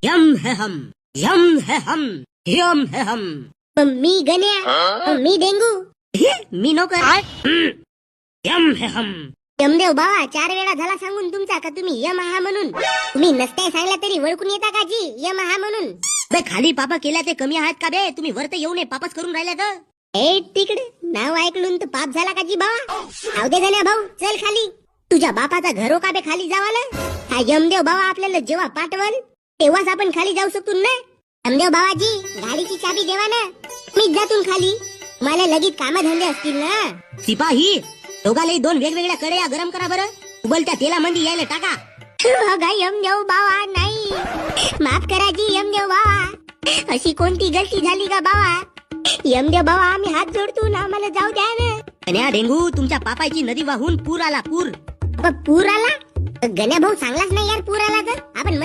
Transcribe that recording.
M है हम, M है हम, M है हम. मी गण्या, मी डेंगू. मी नोकर. यम है हम. यमदेव बाबा 4 वेळा झाला सांगून तुमचा का तुम्ही यम आहा म्हणून. तुम्ही नसताय सांगला तरी ओळखून येता का जी यम आहा म्हणून. बे खाली पापा केल्या ते कमी आहेत का बे? तुम्ही वरत येऊ नये पापच करून राहिल्या तर. ए तिकडे नाव ऐकलून तर पाप झाला का जी बाबा. जाऊ दे गण्या भाऊ, चल खाली. तुझ्या बापाचा घरो का बे खाली जावाला. हा यमदेव बाबा आपल्याला जेव्हा पाठवल तेव्हाच आपण खाली जाऊ शकतो ना. यमदेव बाबाजी गाडीची चाबी देवा ना. मीच जातून खाली. मला लगेच कामधंदे असतील ना. सिपाही दोघालाही 2 वेगवेगळ्या कढया गरम करा बरं. उबलत्या तेलामध्ये यायला टाका. बघा यमदेव बाबा, नाही माफ करा जी यमदेव बाबा. अशी कोणती गलती झाली का बाबा. यमदेव बाबा आम्ही हात जोडतो ना, आम्हाला जाऊ द्या ना. गण्या डेंगू तुमच्या पापाची नदी वाहून पूर आला. पूर पूर आला. गण्या भाऊ सांगलाच नाही यार पूर आला तर. आपण